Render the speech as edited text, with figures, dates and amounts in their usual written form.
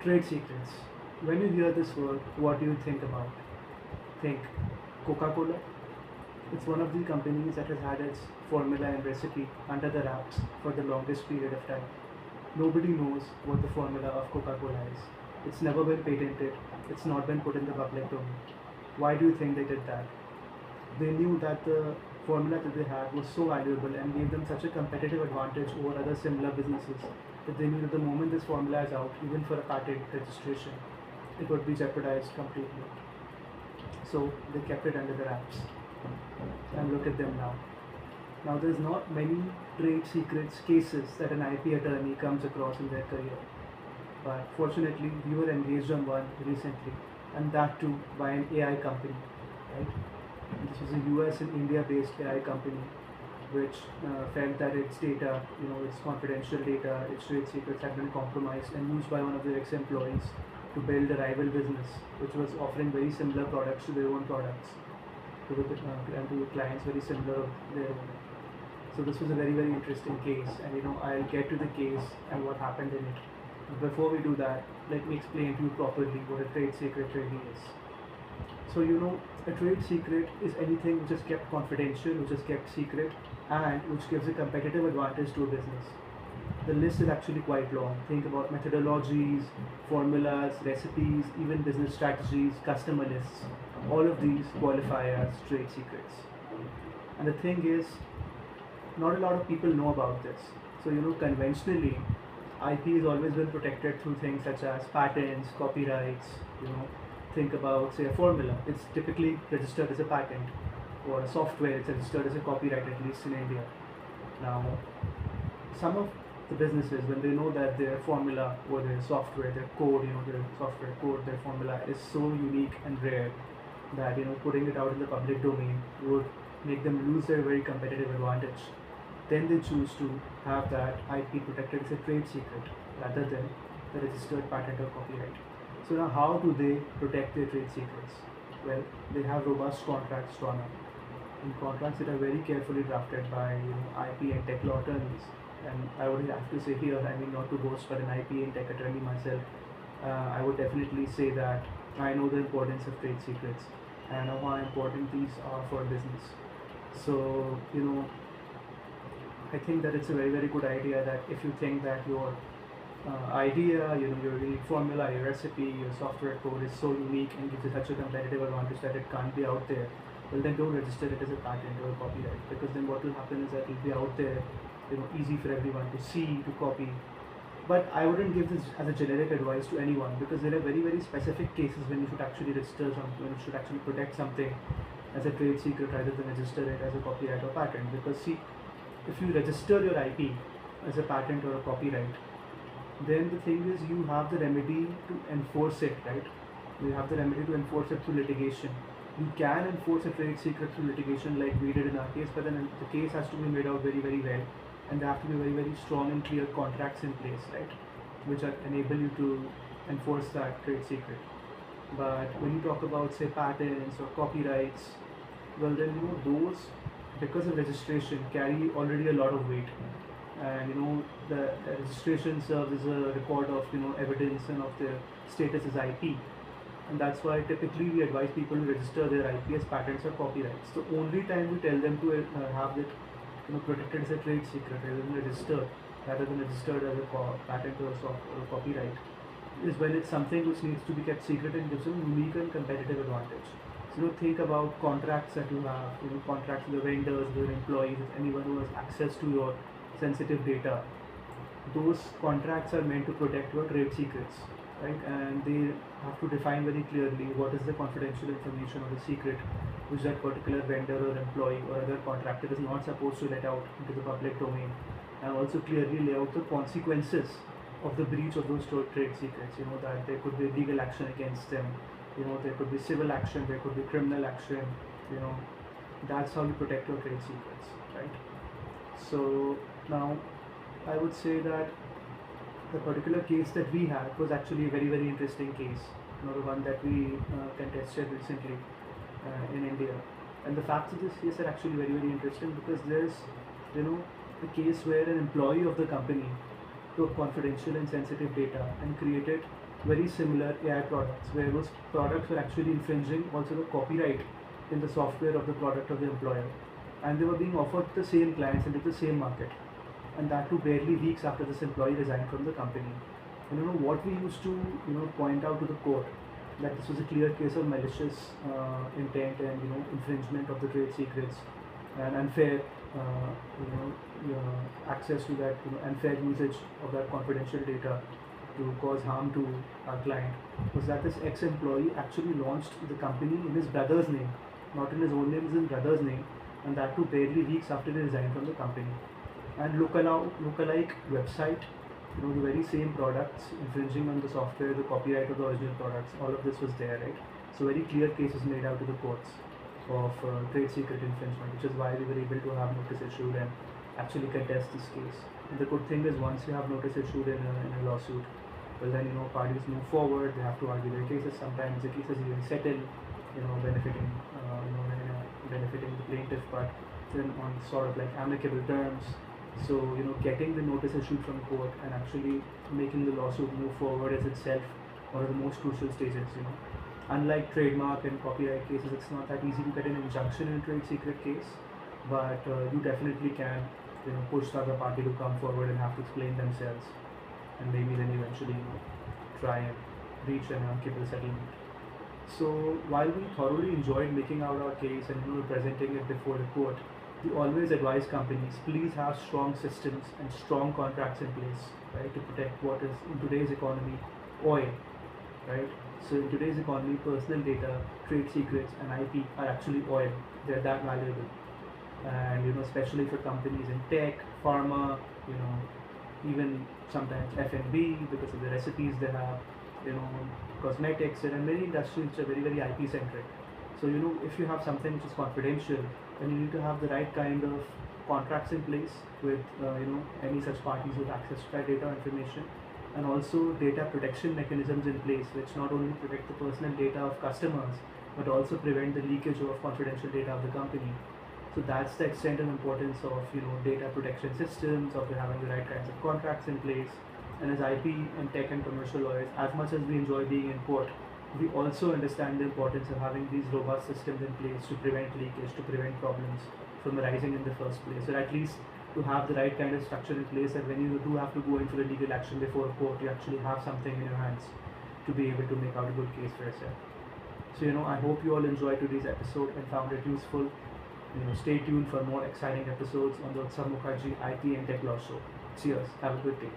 Trade secrets. When you hear this word, what do you think about? Think Coca Cola. It's one of the companies that has had its formula and recipe under the wraps for the longest period of time. Nobody knows what the formula of Coca Cola is. It's never been patented, it's not been put in the public domain. Why do you think they did that? They knew that the formula that they had was so valuable and gave them such a competitive advantage over other similar businesses that they knew that the moment this formula is out, even for a patent registration, it would be jeopardized completely. So they kept it under the wraps. And look at them now. Now there's not many trade secrets cases that an IP attorney comes across in their career. But fortunately, we were engaged on one recently, and that too by an AI company, right? This was a US and India based AI company which felt that its data, its confidential data, its trade secrets had been compromised and used by one of their ex-employees to build a rival business which was offering very similar products to their own products and to clients very similar of their own. So this was a very very interesting case, and I'll get to the case and what happened in it. Before we do that, let me explain to you properly what a trade secret really is. So a trade secret is anything which is kept confidential, which is kept secret, and which gives a competitive advantage to a business. The list is actually quite long. Think about methodologies, formulas, recipes, even business strategies, customer lists. All of these qualify as trade secrets. And the thing is, not a lot of people know about this. So conventionally, IP has always been protected through things such as patents, copyrights. Think about, say, a formula. It's typically registered as a patent, or a software. It's registered as a copyright, at least in India. Now, some of the businesses, when they know that their formula or their software, their code, their software code, their formula is so unique and rare that putting it out in the public domain would make them lose their very competitive advantage. Then they choose to have that IP protected as a trade secret rather than the registered patent or copyright. So now, how do they protect their trade secrets? Well, they have robust contracts drawn up. In contracts that are very carefully drafted by IP and tech law attorneys. And I would have to say here, I mean, not to boast for an IP and tech attorney myself, I would definitely say that I know the importance of trade secrets and I know how important these are for business. So I think that it's a very very good idea that if you think that your idea, your unique formula, your recipe, your software code is so unique and gives you such a competitive advantage that it can't be out there, well then don't register it as a patent or a copyright, because then what will happen is that it will be out there, easy for everyone to see, to copy. But I wouldn't give this as a generic advice to anyone, because there are very very specific cases when you should actually register something, when you should actually protect something as a trade secret rather than register it as a copyright or patent. Because see, if you register your IP as a patent or a copyright, then the thing is you have the remedy to enforce it, right? You have the remedy to enforce it through litigation. You can enforce a trade secret through litigation like we did in our case, but then the case has to be made out very very well, and there have to be very very strong and clear contracts in place, right, which enable you to enforce that trade secret. But when you talk about, say, patents or copyrights, well then those, because of registration, carry already a lot of weight, and the registration serves as a record of evidence and of their status as IP, and that's why typically we advise people to register their IP as patents or copyrights. The only time we tell them to have it protected as a trade secret rather than registered as a patent or or a copyright is when it's something which needs to be kept secret and gives them unique and competitive advantage. So think about contracts that you have, contracts with the vendors, with your employees, with anyone who has access to your sensitive data. Those contracts are meant to protect your trade secrets, right? And they have to define very clearly what is the confidential information or the secret which that particular vendor or employee or other contractor is not supposed to let out into the public domain, and also clearly lay out the consequences of the breach of those trade secrets. That there could be legal action against them, there could be civil action, there could be criminal action. you know that's how you protect your trade secrets, right? So now I would say that the particular case that we had was actually a very very interesting case, the one that we contested recently in India. And the facts of this case are actually very very interesting, because there's a case where an employee of the company took confidential and sensitive data and created very similar AI products, where those products were actually infringing also the copyright in the software of the product of the employer, and they were being offered to the same clients and to the same market, and that too barely weeks after this employee resigned from the company. And what we used to point out to the court, that this was a clear case of malicious intent and infringement of the trade secrets and unfair access to that, unfair usage of that confidential data to cause harm to our client, was that this ex-employee actually launched the company in his brother's name, not in his own name, in his brother's name, and that too barely weeks after he resigned from the company. And lookalike website, the very same products infringing on the software, the copyright of the original products, all of this was there, right? So very clear cases made out to the courts of trade secret infringement, which is why we were able to have notice issued and actually contest this case. And the good thing is, once you have notice issued in a lawsuit, well then parties move forward. They have to argue their cases. Sometimes the cases even settle, benefiting benefiting the plaintiff, but then on sort of like amicable terms. So getting the notice issued from court and actually making the lawsuit move forward is itself one of the most crucial stages. Unlike trademark and copyright cases, it's not that easy to get an injunction in a trade secret case, but you definitely can push the other party to come forward and have to explain themselves, and maybe then eventually try and reach an amicable settlement. So while we thoroughly enjoyed making out our case and presenting it before the court, we always advise companies, please have strong systems and strong contracts in place, right, to protect what is in today's economy oil, right? So in today's economy, personal data, trade secrets, and IP are actually oil. They're that valuable, and especially for companies in tech, pharma, even sometimes F&B, because of the recipes they have, cosmetics, and many industries which are very, very IP centric. So if you have something which is confidential, then you need to have the right kind of contracts in place with any such parties with access to that data information, and also data protection mechanisms in place, which not only protect the personal data of customers but also prevent the leakage of confidential data of the company. So that's the extent and importance of data protection systems, of having the right kinds of contracts in place. And as IP and tech and commercial lawyers, as much as we enjoy being in court, we also understand the importance of having these robust systems in place to prevent leakage, to prevent problems from arising in the first place, or at least to have the right kind of structure in place that when you do have to go in for a legal action before a court, you actually have something in your hands to be able to make out a good case for yourself. So I hope you all enjoyed today's episode and found it useful. Stay tuned for more exciting episodes on the Utsav Mukherjee IP and Tech Law Show. Cheers. Have a good day.